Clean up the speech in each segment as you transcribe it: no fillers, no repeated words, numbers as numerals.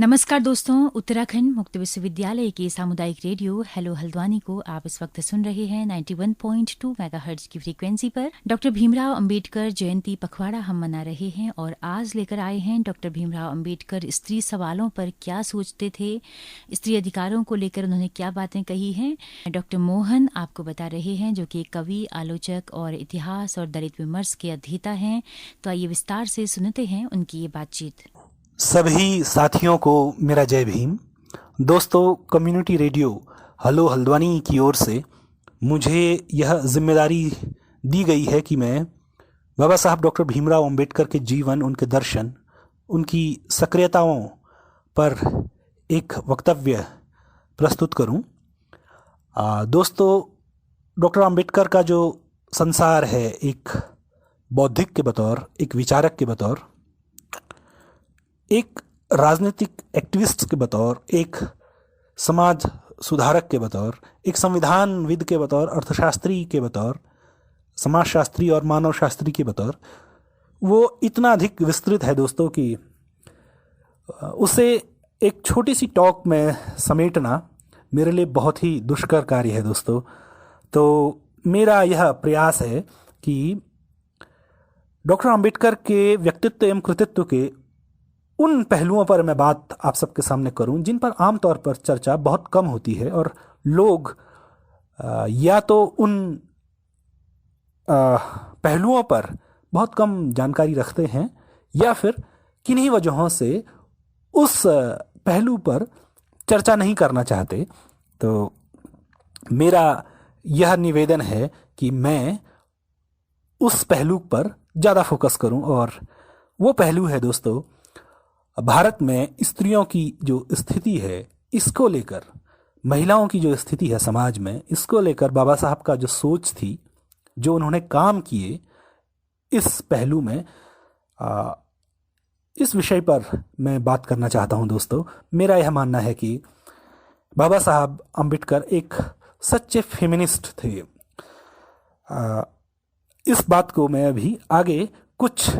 नमस्कार दोस्तों, उत्तराखंड मुक्त विश्वविद्यालय के सामुदायिक रेडियो हेलो हल्द्वानी को आप इस वक्त सुन रहे हैं 91.2 मेगाहर्ट्ज की फ्रीक्वेंसी पर। डॉक्टर भीमराव अंबेडकर जयंती पखवाड़ा हम मना रहे हैं और आज लेकर आए हैं डॉक्टर भीमराव अंबेडकर स्त्री सवालों पर क्या सोचते थे, स्त्री अधिकारों को लेकर उन्होंने क्या बातें कही हैं। डॉक्टर मोहन आपको बता रहे हैं, जो कि एक कवि, आलोचक और इतिहास और दलित विमर्श के अध्येता हैं। तो आइए विस्तार से सुनते हैं उनकी ये बातचीत। सभी साथियों को मेरा जय भीम। दोस्तों, कम्युनिटी रेडियो हेलो हल्द्वानी की ओर से मुझे यह जिम्मेदारी दी गई है कि मैं बाबा साहब डॉक्टर भीमराव अंबेडकर के जीवन, उनके दर्शन, उनकी सक्रियताओं पर एक वक्तव्य प्रस्तुत करूं। दोस्तों, डॉक्टर अंबेडकर का जो संसार है, एक बौद्धिक के बतौर, एक विचारक के बतौर, एक राजनीतिक एक्टिविस्ट के बतौर, एक समाज सुधारक के बतौर, एक संविधानविद के बतौर, अर्थशास्त्री के बतौर, समाजशास्त्री और मानव शास्त्री के बतौर, वो इतना अधिक विस्तृत है दोस्तों कि उसे एक छोटी सी टॉक में समेटना मेरे लिए बहुत ही दुष्कर कार्य है दोस्तों। तो मेरा यह प्रयास है कि डॉक्टर अंबेडकर के व्यक्तित्व एवं कृतित्व के उन पहलुओं पर मैं बात आप सबके सामने करूं जिन पर आमतौर पर चर्चा बहुत कम होती है और लोग या तो उन पहलुओं पर बहुत कम जानकारी रखते हैं या फिर किन्हीं वजहों से उस पहलू पर चर्चा नहीं करना चाहते। तो मेरा यह निवेदन है कि मैं उस पहलू पर ज़्यादा फोकस करूं, और वो पहलू है दोस्तों भारत में स्त्रियों की जो स्थिति है, इसको लेकर, महिलाओं की जो स्थिति है समाज में, इसको लेकर बाबा साहब का जो सोच थी, जो उन्होंने काम किए, इस पहलू में इस विषय पर मैं बात करना चाहता हूं दोस्तों। मेरा यह मानना है कि बाबा साहब अंबेडकर एक सच्चे फेमिनिस्ट थे। इस बात को मैं अभी आगे कुछ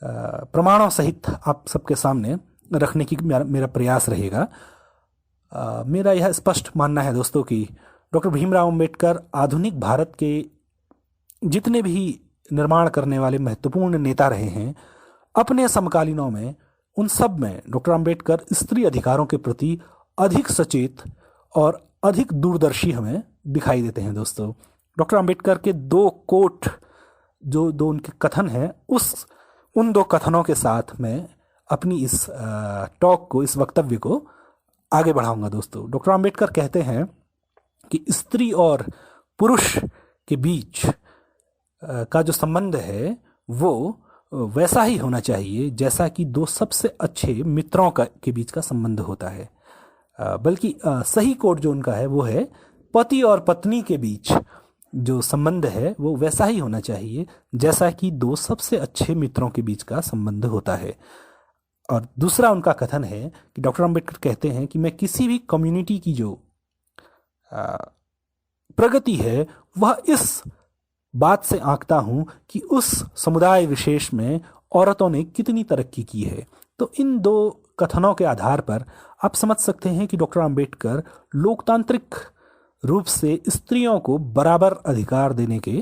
प्रमाणों सहित आप सबके सामने रखने की मेरा प्रयास रहेगा। मेरा यह स्पष्ट मानना है दोस्तों कि डॉक्टर भीमराव अंबेडकर आधुनिक भारत के जितने भी निर्माण करने वाले महत्वपूर्ण नेता रहे हैं, अपने समकालीनों में, उन सब में डॉक्टर अंबेडकर स्त्री अधिकारों के प्रति अधिक सचेत और अधिक दूरदर्शी हमें दिखाई देते हैं दोस्तों। डॉक्टर अंबेडकर के दो कोट, जो दो उनके कथन हैं, उन दो कथनों के साथ मैं अपनी इस टॉक को, इस वक्तव्य को आगे बढ़ाऊंगा दोस्तों। डॉक्टर अंबेडकर कहते हैं कि स्त्री और पुरुष के बीच का जो संबंध है वो वैसा ही होना चाहिए जैसा कि दो सबसे अच्छे मित्रों के बीच का संबंध होता है। बल्कि सही कोट जो उनका है वो है, पति और पत्नी के बीच जो संबंध है वो वैसा ही होना चाहिए जैसा कि दो सबसे अच्छे मित्रों के बीच का संबंध होता है। और दूसरा उनका कथन है कि डॉक्टर अंबेडकर कहते हैं कि मैं किसी भी कम्युनिटी की जो प्रगति है वह इस बात से आंकता हूं कि उस समुदाय विशेष में औरतों ने कितनी तरक्की की है। तो इन दो कथनों के आधार पर आप समझ सकते हैं कि डॉक्टर अंबेडकर लोकतांत्रिक रूप से स्त्रियों को बराबर अधिकार देने के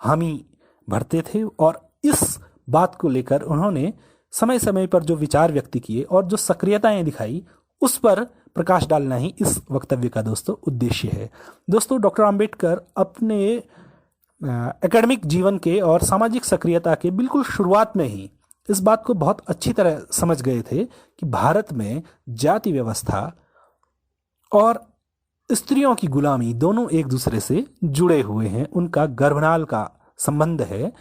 हामी भरते थे, और इस बात को लेकर उन्होंने समय समय पर जो विचार व्यक्त किए और जो सक्रियताएं दिखाई, उस पर प्रकाश डालना ही इस वक्तव्य का दोस्तों उद्देश्य है। दोस्तों, डॉक्टर अंबेडकर अपने एकेडमिक जीवन के और सामाजिक सक्रियता के बिल्कुल शुरुआत में ही इस बात को बहुत अच्छी तरह समझ गए थे कि भारत में जाति व्यवस्था और स्त्रियों की गुलामी दोनों एक दूसरे से जुड़े हुए हैं, उनका गर्भनाल का संबंध है।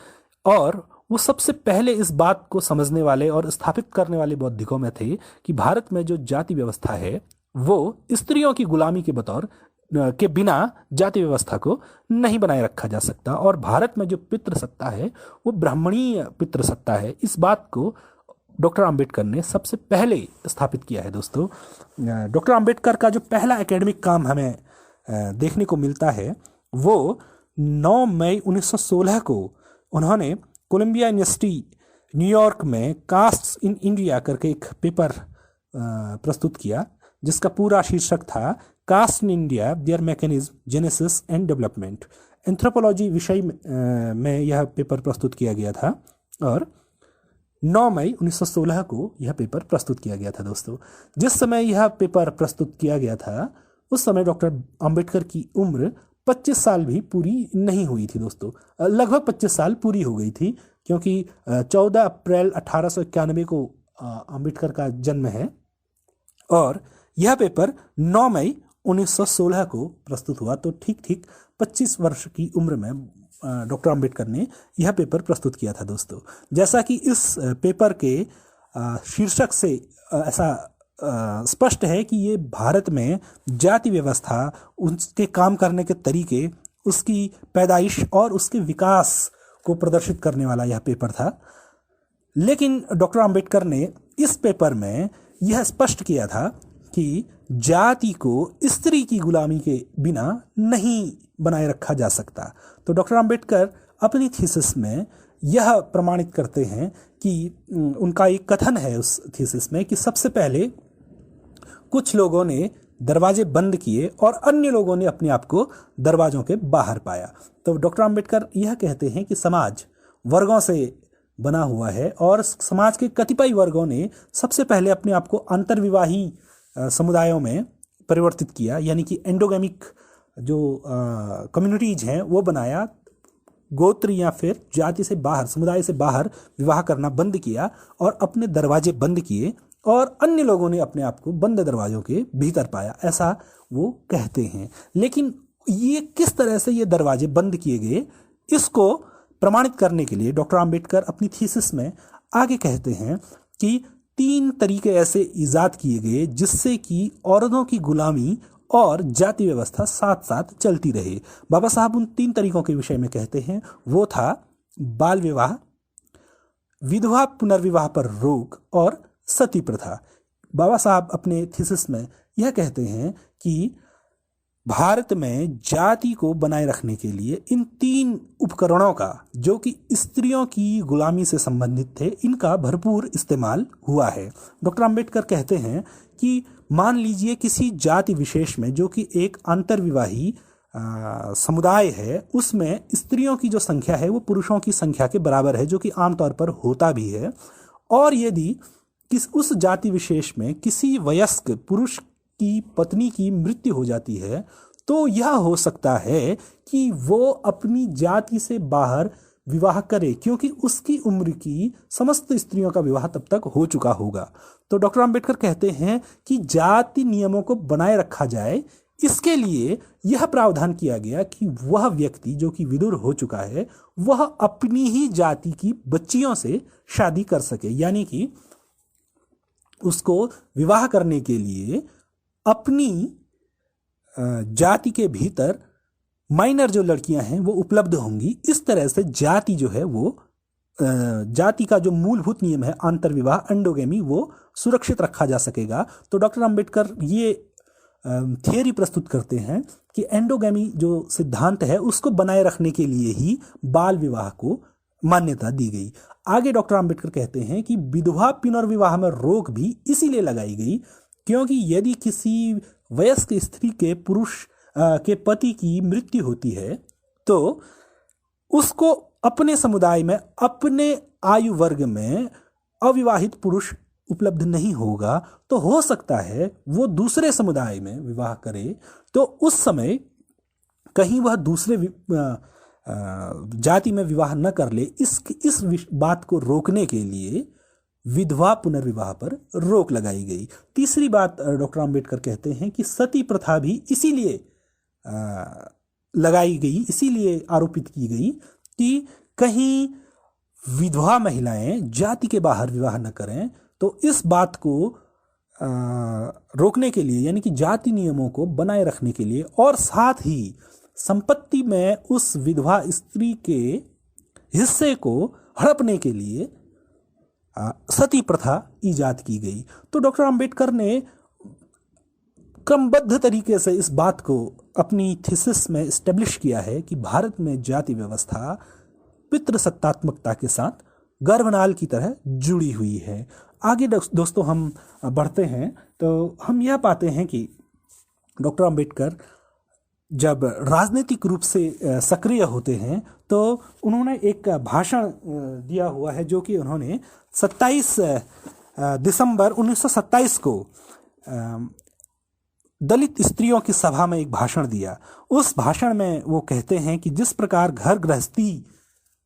और वो सबसे पहले इस बात को समझने वाले और स्थापित करने वाले बौद्धिकों में थे कि भारत में जो जाति व्यवस्था है वो स्त्रियों की गुलामी के बतौर के बिना जाति व्यवस्था को नहीं बनाए रखा जा सकता, और भारत में जो पितृसत्ता है वो ब्राह्मणीय पितृसत्ता है। इस बात को डॉक्टर अंबेडकर ने सबसे पहले स्थापित किया है दोस्तों। डॉक्टर अंबेडकर का जो पहला एकेडमिक काम हमें देखने को मिलता है वो 9 मई 1916 को उन्होंने कोलंबिया यूनिवर्सिटी न्यूयॉर्क में कास्ट्स इन इंडिया करके एक पेपर प्रस्तुत किया, जिसका पूरा शीर्षक था caste in India, their mechanism, genesis and development. Anthropology विषय में यह पेपर प्रस्तुत किया गया था और 9 मई 1916 को यह पेपर प्रस्तुत किया गया था दोस्तों। जिस समय यह पेपर प्रस्तुत किया गया था उस समय डॉक्टर अंबेडकर की उम्र 25 साल भी पूरी नहीं हुई थी दोस्तों, लगभग 25 साल पूरी हो गई थी, क्योंकि 14 अप्रैल 1891 को अंबेडकर का जन्म है और यह पेपर 9 मई 1916 को प्रस्तुत हुआ। तो ठीक ठीक 25 वर्ष की उम्र में डॉक्टर अंबेडकर ने यह पेपर प्रस्तुत किया था दोस्तों। जैसा कि इस पेपर के शीर्षक से ऐसा स्पष्ट है कि ये भारत में जाति व्यवस्था, उसके काम करने के तरीके, उसकी पैदाइश और उसके विकास को प्रदर्शित करने वाला यह पेपर था। लेकिन डॉक्टर अंबेडकर ने इस पेपर में यह स्पष्ट किया था कि जाति को स्त्री की गुलामी के बिना नहीं बनाए रखा जा सकता। तो डॉक्टर अंबेडकर अपनी थीसिस में यह प्रमाणित करते हैं कि उनका एक कथन है उस थीसिस में कि सबसे पहले कुछ लोगों ने दरवाजे बंद किए और अन्य लोगों ने अपने आप को दरवाजों के बाहर पाया। तो डॉक्टर अंबेडकर यह कहते हैं कि समाज वर्गों से बना हुआ है और समाज के कतिपय वर्गों ने सबसे पहले अपने आप को अंतर्विवाही समुदायों में परिवर्तित किया, यानी कि एंडोगेमिक जो कम्युनिटीज हैं वो बनाया, गोत्र या फिर जाति से बाहर, समुदाय से बाहर विवाह करना बंद किया और अपने दरवाजे बंद किए और अन्य लोगों ने अपने आप को बंद दरवाजों के भीतर पाया, ऐसा वो कहते हैं। लेकिन ये किस तरह से ये दरवाजे बंद किए गए, इसको प्रमाणित करने के लिए डॉक्टर अंबेडकर अपनी थीसिस में आगे कहते हैं कि 3 तरीके ऐसे ईजाद किए गए जिससे कि औरतों की गुलामी और जाति व्यवस्था साथ साथ चलती रहे। बाबा साहब उन 3 तरीकों के विषय में कहते हैं, वो था बाल विवाह, विधवा पुनर्विवाह पर रोक और सती प्रथा। बाबा साहब अपने थीसिस में यह कहते हैं कि भारत में जाति को बनाए रखने के लिए इन 3 उपकरणों का, जो कि स्त्रियों की गुलामी से संबंधित थे, इनका भरपूर इस्तेमाल हुआ है। डॉक्टर अंबेडकर कहते हैं कि मान लीजिए किसी जाति विशेष में, जो कि एक अंतर्विवाही समुदाय है, उसमें स्त्रियों की जो संख्या है वो पुरुषों की संख्या के बराबर है, जो कि आमतौर पर होता भी है। और यदि उस जाति विशेष में किसी वयस्क पुरुष की पत्नी की मृत्यु हो जाती है तो यह हो सकता है कि वो अपनी जाति से बाहर विवाह करे, क्योंकि उसकी उम्र की समस्त स्त्रियों का विवाह तब तक हो चुका होगा। तो डॉक्टर अंबेडकर कहते हैं कि जाति नियमों को बनाए रखा जाए, इसके लिए यह प्रावधान किया गया कि वह व्यक्ति जो कि विधुर हो चुका है वह अपनी ही जाति की बच्चियों से शादी कर सके, यानी कि उसको विवाह करने के लिए अपनी जाति के भीतर माइनर जो लड़कियां हैं वो उपलब्ध होंगी। इस तरह से जाति जो है वो जाति का जो मूलभूत नियम है अंतर्विवाह, एंडोगेमी, वो सुरक्षित रखा जा सकेगा। तो डॉक्टर अंबेडकर ये थियरी प्रस्तुत करते हैं कि एंडोगेमी जो सिद्धांत है उसको बनाए रखने के लिए ही बाल विवाह को मान्यता दी गई। आगे डॉक्टर अंबेडकर कहते हैं कि विधवा पुनर्विवाह में रोक भी इसीलिए लगाई गई क्योंकि यदि किसी वयस्क स्त्री के पुरुष के पति की मृत्यु होती है तो उसको अपने समुदाय में, अपने आयु वर्ग में अविवाहित पुरुष उपलब्ध नहीं होगा, तो हो सकता है वो दूसरे समुदाय में विवाह करे, तो उस समय कहीं वह दूसरे जाति में विवाह न कर ले। इस बात को रोकने के लिए विधवा पुनर्विवाह पर रोक लगाई गई। तीसरी बात डॉक्टर अंबेडकर कहते हैं कि सती प्रथा भी इसीलिए लगाई गई, इसीलिए आरोपित की गई कि कहीं विधवा महिलाएं जाति के बाहर विवाह न करें। तो इस बात को रोकने के लिए, यानी कि जाति नियमों को बनाए रखने के लिए, और साथ ही संपत्ति में उस विधवा स्त्री के हिस्से को हड़पने के लिए सती प्रथा ईजाद की गई। तो डॉक्टर अंबेडकर ने क्रमबद्ध तरीके से इस बात को अपनी थीसिस में एस्टेब्लिश किया है कि भारत में जाति व्यवस्था पितृसत्तात्मकता के साथ गर्भनाल की तरह जुड़ी हुई है। आगे दोस्तों हम बढ़ते हैं तो हम यह पाते हैं कि डॉक्टर अंबेडकर जब राजनीतिक रूप से सक्रिय होते हैं तो उन्होंने एक भाषण दिया हुआ है, जो कि उन्होंने 27 दिसंबर 1927 को दलित स्त्रियों की सभा में एक भाषण दिया। उस भाषण में वो कहते हैं कि जिस प्रकार घर गृहस्थी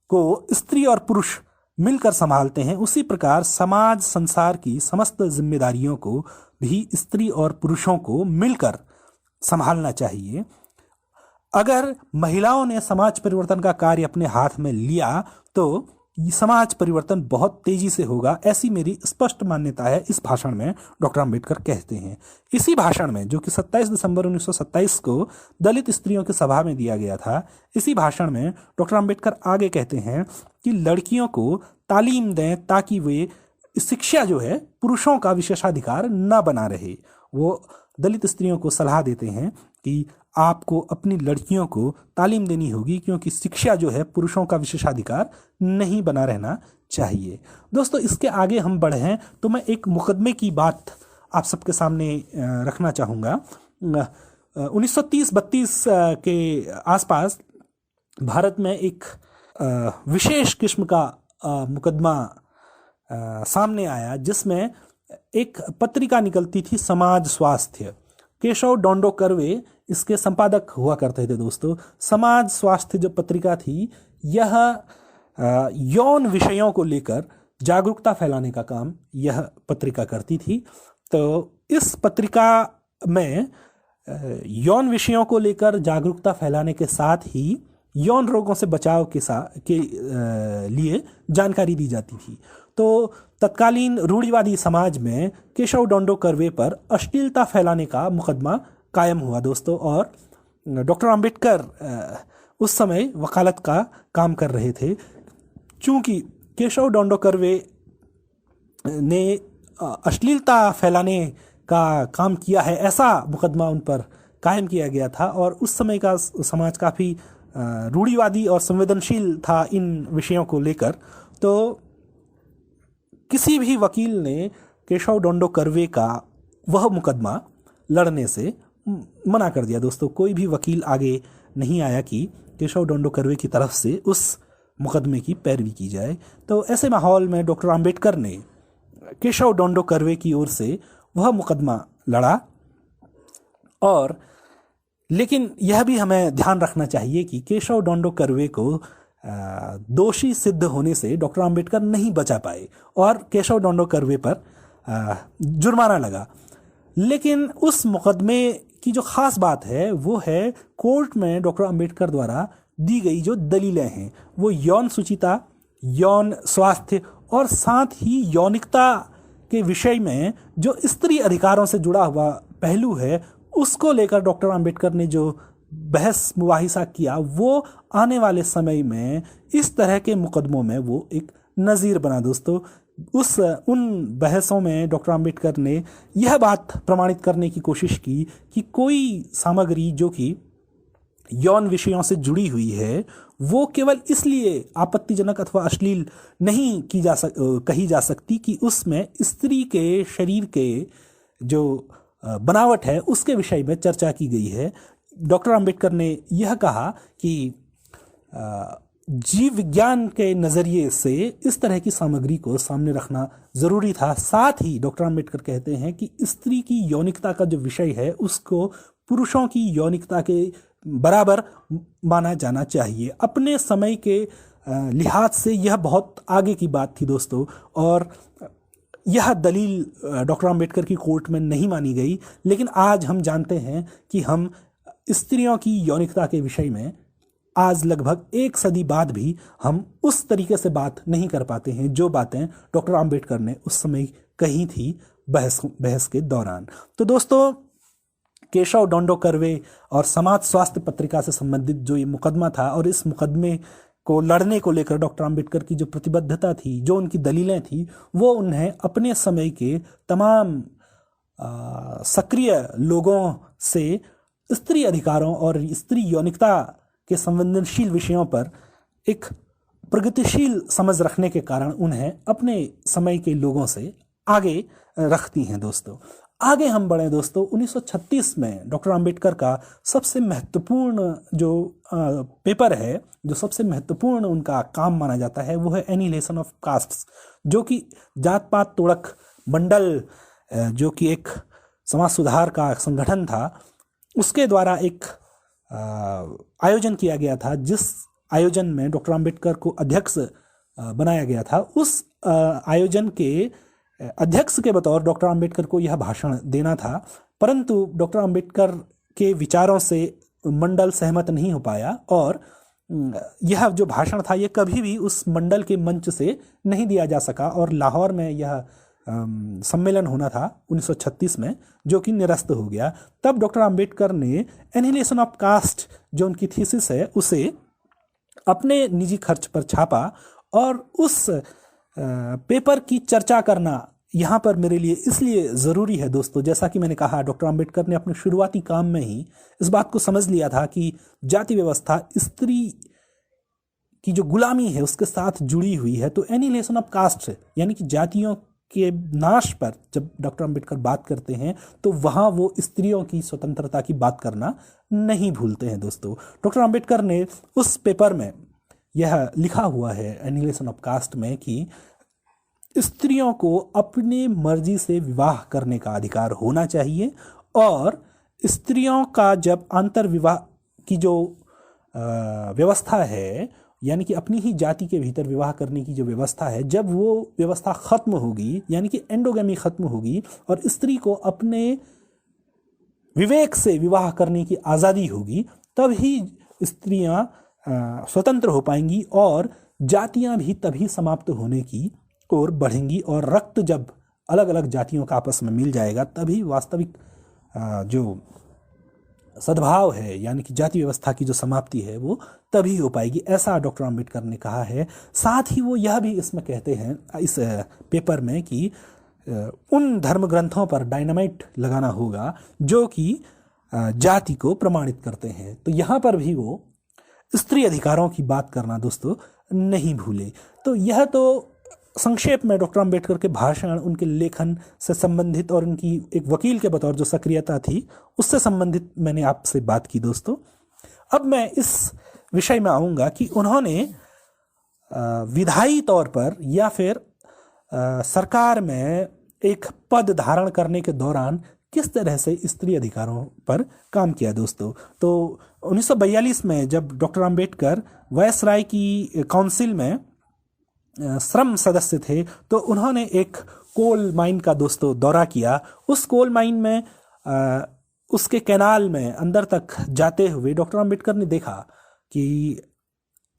को स्त्री और पुरुष मिलकर संभालते हैं, उसी प्रकार समाज संसार की समस्त जिम्मेदारियों को भी स्त्री और पुरुषों को मिलकर संभालना चाहिए। अगर महिलाओं ने समाज परिवर्तन का कार्य अपने हाथ में लिया तो समाज परिवर्तन बहुत तेजी से होगा, ऐसी मेरी स्पष्ट मान्यता है, इस भाषण में डॉक्टर अंबेडकर कहते हैं। इसी भाषण में, जो कि 27 दिसंबर 1927 को दलित स्त्रियों की सभा में दिया गया था, इसी भाषण में डॉक्टर अंबेडकर आगे कहते हैं कि लड़कियों को तालीम दें ताकि वे शिक्षा जो है पुरुषों का विशेषाधिकार न बना रहे। वो दलित स्त्रियों को सलाह देते हैं कि आपको अपनी लड़कियों को तालीम देनी होगी, क्योंकि शिक्षा जो है पुरुषों का विशेषाधिकार नहीं बना रहना चाहिए। दोस्तों, इसके आगे हम बढ़ें तो मैं एक मुकदमे की बात आप सबके सामने रखना चाहूँगा। 1930-32 के आसपास भारत में एक विशेष किस्म का मुकदमा सामने आया, जिसमें एक पत्रिका निकलती थी, समाज स्वास्थ्य। केशव डोंडो कर्वे इसके संपादक हुआ करते थे। दोस्तों, समाज स्वास्थ्य जो पत्रिका थी, यह यौन विषयों को लेकर जागरूकता फैलाने का काम यह पत्रिका करती थी। तो इस पत्रिका में यौन विषयों को लेकर जागरूकता फैलाने के साथ ही यौन रोगों से बचाव के लिए जानकारी दी जाती थी। तो तत्कालीन रूढ़िवादी समाज में केशव डोंडो कर्वे पर अश्लीलता फैलाने का मुकदमा कायम हुआ दोस्तों, और डॉक्टर अंबेडकर उस समय वकालत का काम कर रहे थे। चूंकि केशव डोंडो कर्वे ने अश्लीलता फैलाने का काम किया है, ऐसा मुकदमा उन पर कायम किया गया था, और उस समय का समाज काफ़ी रूढ़िवादी और संवेदनशील था इन विषयों को लेकर। तो किसी भी वकील ने केशव डोंडो कर्वे का वह मुकदमा लड़ने से मना कर दिया। दोस्तों, कोई भी वकील आगे नहीं आया कि केशव डोंडो कर्वे की तरफ से उस मुकदमे की पैरवी की जाए। तो ऐसे माहौल में डॉक्टर अंबेडकर ने केशव डोंडो कर्वे की ओर से वह मुकदमा लड़ा। और लेकिन यह भी हमें ध्यान रखना चाहिए कि केशव डोंडो कर्वे को दोषी सिद्ध होने से डॉक्टर अंबेडकर नहीं बचा पाए और केशव डोंडो कर्वे पर जुर्माना लगा। लेकिन उस मुकदमे की जो खास बात है वो है कोर्ट में डॉक्टर अंबेडकर द्वारा दी गई जो दलीलें हैं, वो यौन सुचिता, यौन स्वास्थ्य और साथ ही यौनिकता के विषय में जो स्त्री अधिकारों से जुड़ा हुआ पहलू है, उसको लेकर डॉक्टर अंबेडकर ने जो बहस मुबाहिसा किया, वो आने वाले समय में इस तरह के मुकदमों में वो एक नज़ीर बना। दोस्तों, उन बहसों में डॉक्टर अंबेडकर ने यह बात प्रमाणित करने की कोशिश की कि कोई सामग्री जो कि यौन विषयों से जुड़ी हुई है वो केवल इसलिए आपत्तिजनक अथवा अश्लील नहीं कही जा सकती कि उसमें स्त्री के शरीर के जो बनावट है उसके विषय में चर्चा की गई है। डॉक्टर अंबेडकर ने यह कहा कि जीव विज्ञान के नज़रिए से इस तरह की सामग्री को सामने रखना ज़रूरी था। साथ ही डॉक्टर अंबेडकर कहते हैं कि स्त्री की यौनिकता का जो विषय है उसको पुरुषों की यौनिकता के बराबर माना जाना चाहिए। अपने समय के लिहाज से यह बहुत आगे की बात थी दोस्तों, और यह दलील डॉक्टर अंबेडकर की कोर्ट में नहीं मानी गई। लेकिन आज हम जानते हैं कि हम स्त्रियों की यौनिकता के विषय में आज लगभग एक सदी बाद भी हम उस तरीके से बात नहीं कर पाते हैं जो बातें डॉक्टर अंबेडकर ने उस समय कही थी बहस के दौरान। तो दोस्तों, केशव डोंडो कर्वे और समाज स्वास्थ्य पत्रिका से संबंधित जो ये मुकदमा था और इस मुकदमे को लड़ने को लेकर डॉक्टर अंबेडकर की जो प्रतिबद्धता थी, जो उनकी दलीलें थी, वो उन्हें अपने समय के तमाम सक्रिय लोगों से स्त्री अधिकारों और स्त्री यौनिकता के संवेदनशील विषयों पर एक प्रगतिशील समझ रखने के कारण उन्हें अपने समय के लोगों से आगे रखती हैं दोस्तों। आगे हम बढ़े दोस्तों, 1936 में डॉक्टर अंबेडकर का सबसे महत्वपूर्ण जो पेपर है, जो सबसे महत्वपूर्ण उनका काम माना जाता है, वो है एनिहिलेशन ऑफ कास्ट्स, जो कि जात पात तोड़क मंडल, जो कि एक समाज सुधार का संगठन था, उसके द्वारा एक आयोजन किया गया था, जिस आयोजन में डॉक्टर अंबेडकर को अध्यक्ष बनाया गया था। उस आयोजन के अध्यक्ष के बतौर डॉक्टर अंबेडकर को यह भाषण देना था, परंतु डॉक्टर अंबेडकर के विचारों से मंडल सहमत नहीं हो पाया और यह जो भाषण था ये कभी भी उस मंडल के मंच से नहीं दिया जा सका और लाहौर में यह सम्मेलन होना था 1936 में, जो कि निरस्त हो गया। तब डॉक्टर अंबेडकर ने एनिहिलेशन ऑफ कास्ट, जो उनकी थीसिस है, उसे अपने निजी खर्च पर छापा और उस पेपर की चर्चा करना यहाँ पर मेरे लिए इसलिए ज़रूरी है दोस्तों, जैसा कि मैंने कहा, डॉक्टर अंबेडकर ने अपने शुरुआती काम में ही इस बात को समझ लिया था कि जाति व्यवस्था स्त्री की जो गुलामी है उसके साथ जुड़ी हुई है। तो एनिहिलेशन ऑफ कास्ट यानी कि जातियों के नाश पर जब डॉक्टर अंबेडकर बात करते हैं तो वहाँ वो स्त्रियों की स्वतंत्रता की बात करना नहीं भूलते हैं दोस्तों। डॉक्टर अंबेडकर ने उस पेपर में यह लिखा हुआ है एनिहिलेशन ऑफ कास्ट में कि स्त्रियों को अपनी मर्जी से विवाह करने का अधिकार होना चाहिए और स्त्रियों का जब अंतर विवाह की जो व्यवस्था है, यानी कि अपनी ही जाति के भीतर विवाह करने की जो व्यवस्था है, जब वो व्यवस्था खत्म होगी, यानी कि एंडोगेमी खत्म होगी और स्त्री को अपने विवेक से विवाह करने की आज़ादी होगी, तभी स्त्रियां स्वतंत्र हो पाएंगी और जातियां भी तभी समाप्त होने की ओर बढ़ेंगी और रक्त जब अलग अलग जातियों का आपस में मिल जाएगा तभी वास्तविक जो सद्भाव है, यानी कि जाति व्यवस्था की जो समाप्ति है, वो तभी हो पाएगी, ऐसा डॉक्टर अंबेडकर ने कहा है। साथ ही वो यह भी इसमें कहते हैं इस पेपर में कि उन धर्म ग्रंथों पर डायनामाइट लगाना होगा जो कि जाति को प्रमाणित करते हैं। तो यहाँ पर भी वो स्त्री अधिकारों की बात करना दोस्तों नहीं भूले। तो यह तो संक्षेप में डॉक्टर अंबेडकर के भाषण, उनके लेखन से संबंधित और उनकी एक वकील के बतौर जो सक्रियता थी उससे संबंधित मैंने आपसे बात की दोस्तों। अब मैं इस विषय में आऊँगा कि उन्होंने विधायी तौर पर या फिर सरकार में एक पद धारण करने के दौरान किस तरह से स्त्री अधिकारों पर काम किया दोस्तों। तो 1942 में जब डॉक्टर अंबेडकर वायसराय की काउंसिल में श्रम सदस्य थे तो उन्होंने एक कोल माइन का दोस्तों दौरा किया। उस कोल माइन में उसके कैनाल में अंदर तक जाते हुए डॉक्टर अंबेडकर ने देखा कि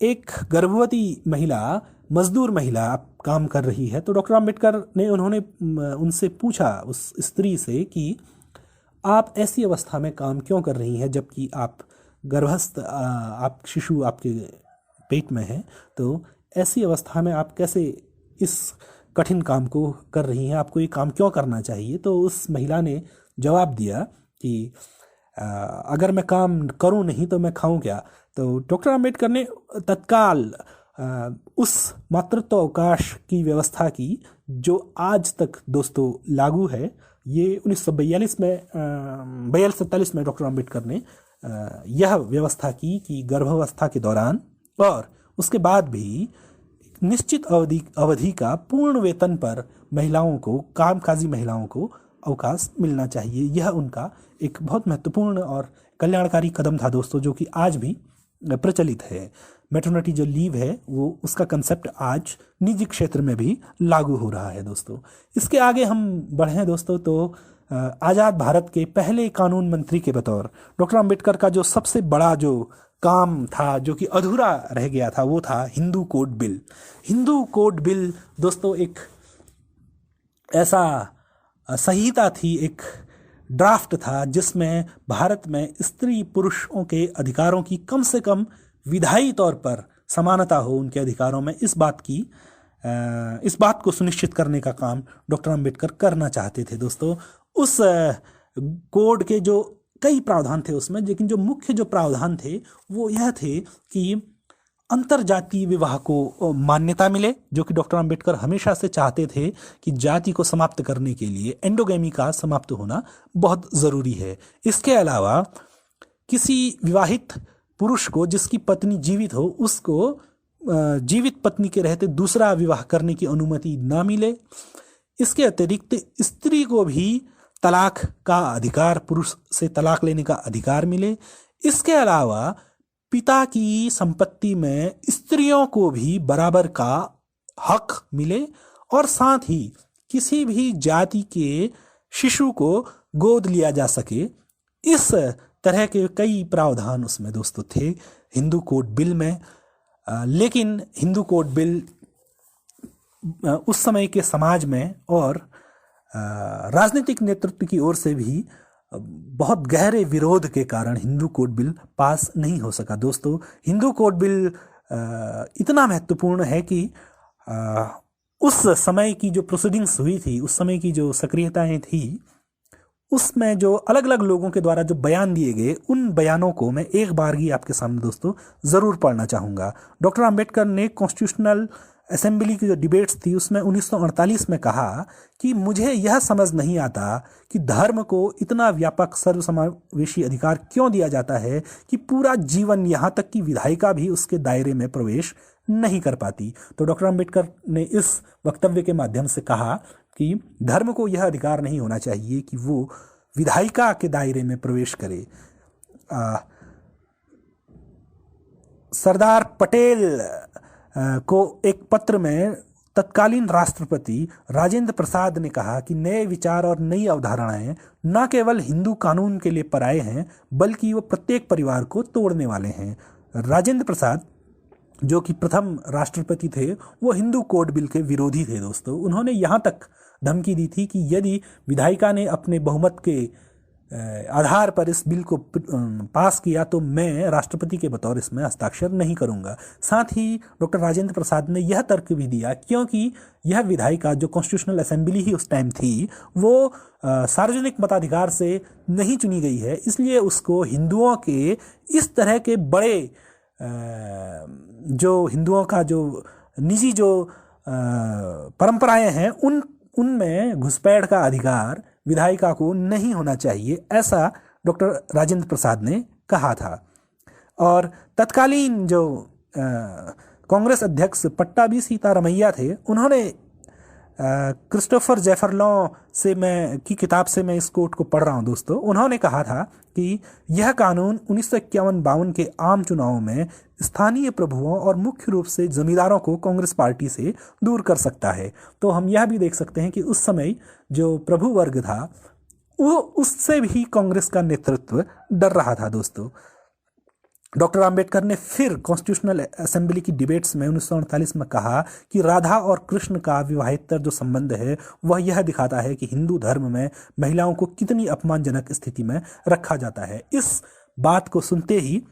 एक गर्भवती महिला, मजदूर महिला काम कर रही है। तो डॉक्टर अंबेडकर ने उनसे पूछा, उस स्त्री से, कि आप ऐसी अवस्था में काम क्यों कर रही हैं जबकि आप गर्भस्थ, आप शिशु आपके पेट में है, तो ऐसी अवस्था में आप कैसे इस कठिन काम को कर रही हैं, आपको ये काम क्यों करना चाहिए। तो उस महिला ने जवाब दिया कि अगर मैं काम करूं नहीं तो मैं खाऊं क्या। तो डॉक्टर अंबेडकर ने तत्काल उस मातृत्व अवकाश की व्यवस्था की जो आज तक दोस्तों लागू है। ये 1942 में 42-43 में डॉक्टर अंबेडकर ने यह व्यवस्था की कि गर्भावस्था के दौरान और उसके बाद भी निश्चित अवधि का पूर्ण वेतन पर महिलाओं को, कामकाजी महिलाओं को अवकाश मिलना चाहिए। यह उनका एक बहुत महत्वपूर्ण और कल्याणकारी कदम था दोस्तों, जो कि आज भी प्रचलित है। मैटरनिटी जो लीव है वो, उसका कंसेप्ट आज निजी क्षेत्र में भी लागू हो रहा है दोस्तों। इसके आगे हम बढ़ें दोस्तों तो आज़ाद भारत के पहले कानून मंत्री के बतौर डॉक्टर अंबेडकर का जो सबसे बड़ा जो काम था, जो कि अधूरा रह गया था, वो था Hindu code bill. Hindu code bill दोस्तों एक ऐसा संहिता थी, एक ड्राफ्ट था जिसमें भारत में स्त्री पुरुषों के अधिकारों की कम से कम विधायी तौर पर समानता हो उनके अधिकारों में, इस बात को सुनिश्चित करने का काम डॉक्टर अंबेडकर करना चाहते थे दोस्तों। उस कोड के जो कई प्रावधान थे उसमें, लेकिन जो मुख्य जो प्रावधान थे वो यह थे कि अंतरजातीय विवाह को मान्यता मिले, जो कि डॉक्टर अंबेडकर हमेशा से चाहते थे कि जाति को समाप्त करने के लिए एंडोगेमी का समाप्त होना बहुत ज़रूरी है। इसके अलावा किसी विवाहित पुरुष को जिसकी पत्नी जीवित हो उसको जीवित पत्नी के रहते दूसरा विवाह करने की अनुमति ना मिले। इसके अतिरिक्त स्त्री को भी तलाक का अधिकार, पुरुष से तलाक लेने का अधिकार मिले। इसके अलावा पिता की संपत्ति में स्त्रियों को भी बराबर का हक मिले और साथ ही किसी भी जाति के शिशु को गोद लिया जा सके। इस तरह के कई प्रावधान उसमें दोस्तों थे हिंदू कोड बिल में। लेकिन हिंदू कोड बिल उस समय के समाज में और राजनीतिक नेतृत्व की ओर से भी बहुत गहरे विरोध के कारण हिंदू कोड बिल पास नहीं हो सका। दोस्तों, हिंदू कोड बिल इतना महत्वपूर्ण है कि उस समय की जो प्रोसीडिंग्स हुई थी, उस समय की जो सक्रियताएं थी, उसमें जो अलग अलग लोगों के द्वारा जो बयान दिए गए, उन बयानों को मैं एक बार ही आपके सामने दोस्तों ज़रूर पढ़ना चाहूँगा। डॉक्टर अंबेडकर ने कॉन्स्टिट्यूशनल असेंबली की जो डिबेट्स थी उसमें 1948 में कहा कि मुझे यह समझ नहीं आता कि धर्म को इतना व्यापक सर्वसमावेशी अधिकार क्यों दिया जाता है कि पूरा जीवन यहाँ तक कि विधायिका भी उसके दायरे में प्रवेश नहीं कर पाती। तो डॉक्टर अंबेडकर ने इस वक्तव्य के माध्यम से कहा कि धर्म को यह अधिकार नहीं होना चाहिए कि वो विधायिका के दायरे में प्रवेश करे। सरदार पटेल को एक पत्र में तत्कालीन राष्ट्रपति राजेंद्र प्रसाद ने कहा कि नए विचार और नई अवधारणाएं न केवल हिंदू कानून के लिए पराये हैं बल्कि वो प्रत्येक परिवार को तोड़ने वाले हैं। राजेंद्र प्रसाद जो कि प्रथम राष्ट्रपति थे वो हिंदू कोड बिल के विरोधी थे। दोस्तों, उन्होंने यहाँ तक धमकी दी थी कि यदि विधायिका ने अपने बहुमत के आधार पर इस बिल को पास किया तो मैं राष्ट्रपति के बतौर इसमें हस्ताक्षर नहीं करूंगा। साथ ही डॉक्टर राजेंद्र प्रसाद ने यह तर्क भी दिया क्योंकि यह विधायिका जो कॉन्स्टिट्यूशनल असेंबली ही उस टाइम थी वो सार्वजनिक मताधिकार से नहीं चुनी गई है, इसलिए उसको हिंदुओं के इस तरह के बड़े जो हिंदुओं का जो निजी जो परंपराएं हैं उनमें घुसपैठ का अधिकार विधायिका को नहीं होना चाहिए, ऐसा डॉक्टर राजेंद्र प्रसाद ने कहा था। और तत्कालीन जो कांग्रेस अध्यक्ष पट्टाभी सीतारमैया थे, उन्होंने क्रिस्टोफर जेफरलॉ की किताब से मैं इस कोट को पढ़ रहा हूं दोस्तों। उन्होंने कहा था कि यह कानून 1951-52 के आम चुनावों में स्थानीय प्रभुओं और मुख्य रूप से जमींदारों को कांग्रेस पार्टी से दूर कर सकता है। तो हम यह भी देख सकते हैं कि उस समय जो प्रभु वर्ग था वो उससे भी कांग्रेस का नेतृत्व डर रहा था। दोस्तों, डॉक्टर अंबेडकर ने फिर कॉन्स्टिट्यूशनल असेंबली की डिबेट्स में 1948 में कहा कि राधा और कृष्ण का विवाहेतर जो संबंध है वह यह दिखाता है कि हिंदू धर्म में महिलाओं को कितनी अपमानजनक स्थिति में रखा जाता है। इस बात को सुनते ही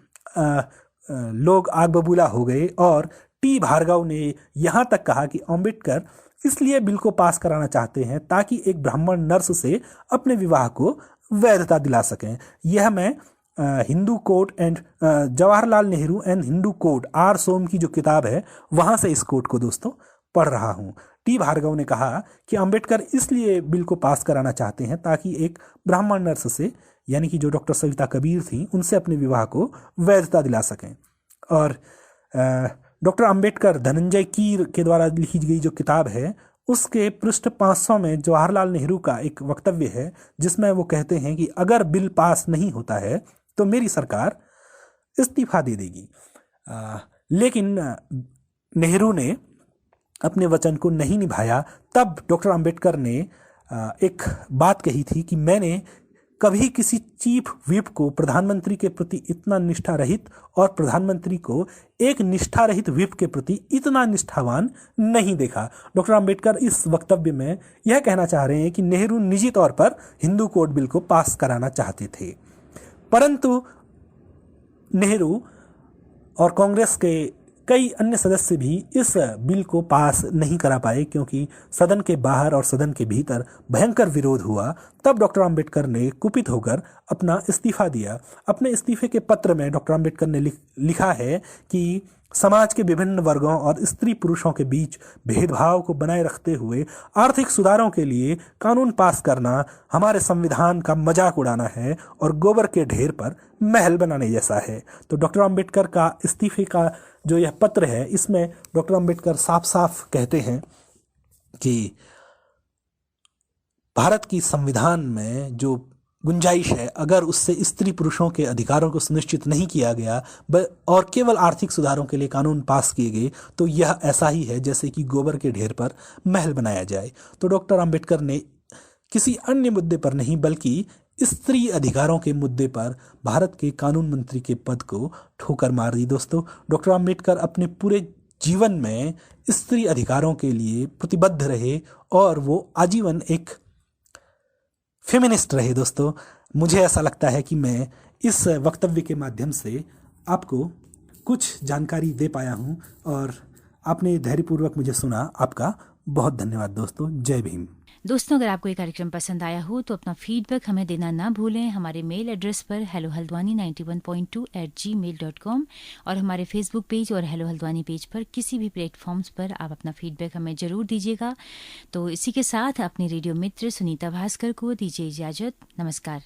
लोग आग बबूला हो गए और टी भार्गव ने यहाँ तक कहा कि अंबेडकर इसलिए बिल को पास कराना चाहते हैं ताकि एक ब्राह्मण नर्स से अपने विवाह को वैधता दिला सकें। यह मैं Hindu code and Jawaharlal Nehru and Hindu code आर सोम की जो किताब है वहां से इस कोड को दोस्तों पढ़ रहा हूं। टी भार्गव ने कहा कि अंबेडकर इसलिए बिल को पास कराना चाहते हैं ताकि एक ब्राह्मण नर्स से, यानी कि जो डॉक्टर सविता कबीर थी, उनसे अपने विवाह को वैधता दिला सकें। और डॉक्टर अंबेडकर धनंजय कीर के द्वारा लिखी गई जो किताब है उसके पृष्ठ 500 में जवाहरलाल नेहरू का एक वक्तव्य है जिसमें वो कहते हैं कि अगर बिल पास नहीं होता है तो मेरी सरकार इस्तीफा दे देगी। लेकिन नेहरू ने अपने वचन को नहीं निभाया। तब डॉक्टर अंबेडकर ने एक बात कही थी कि मैंने कभी किसी चीफ व्हिप को प्रधानमंत्री के प्रति इतना निष्ठा रहित और प्रधानमंत्री को एक निष्ठा रहित व्हिप के प्रति इतना निष्ठावान नहीं देखा। डॉक्टर अंबेडकर इस वक्तव्य में यह कहना चाह रहे हैं कि नेहरू निजी तौर पर हिंदू कोड बिल को पास कराना चाहते थे, परंतु नेहरू और कांग्रेस के कई अन्य सदस्य भी इस बिल को पास नहीं करा पाए क्योंकि सदन के बाहर और सदन के भीतर भयंकर विरोध हुआ। तब डॉक्टर अंबेडकर ने कुपित होकर अपना इस्तीफा दिया। अपने इस्तीफे के पत्र में डॉक्टर अंबेडकर ने लिखा है कि समाज के विभिन्न वर्गों और स्त्री पुरुषों के बीच भेदभाव को बनाए रखते हुए आर्थिक सुधारों के लिए कानून पास करना हमारे संविधान का मजाक उड़ाना है और गोबर के ढेर पर महल बनाने जैसा है। तो डॉक्टर अंबेडकर का इस्तीफे का जो यह पत्र है, इसमें डॉक्टर अंबेडकर साफ साफ कहते हैं कि भारत की संविधान में जो गुंजाइश है, अगर उससे स्त्री पुरुषों के अधिकारों को सुनिश्चित नहीं किया गया और केवल आर्थिक सुधारों के लिए कानून पास किए गए, तो यह ऐसा ही है जैसे कि गोबर के ढेर पर महल बनाया जाए। तो डॉक्टर अंबेडकर ने किसी अन्य मुद्दे पर नहीं बल्कि स्त्री अधिकारों के मुद्दे पर भारत के कानून मंत्री के पद को ठोकर मार दी। दोस्तों, डॉक्टर अंबेडकर अपने पूरे जीवन में स्त्री अधिकारों के लिए प्रतिबद्ध रहे और वो आजीवन एक फेमिनिस्ट रहे। दोस्तों, मुझे ऐसा लगता है कि मैं इस वक्तव्य के माध्यम से आपको कुछ जानकारी दे पाया हूं और आपने धैर्यपूर्वक मुझे सुना। आपका बहुत धन्यवाद दोस्तों। जय भीम। दोस्तों, अगर आपको ये कार्यक्रम पसंद आया हो तो अपना फीडबैक हमें देना ना भूलें। हमारे मेल एड्रेस पर hellohaldwani91.2@gmail.com और हमारे फेसबुक पेज और हेलो हल्द्वानी पेज पर किसी भी प्लेटफॉर्म्स पर आप अपना फीडबैक हमें ज़रूर दीजिएगा। तो इसी के साथ अपने रेडियो मित्र सुनीता भास्कर को दीजिए इजाज़त। नमस्कार।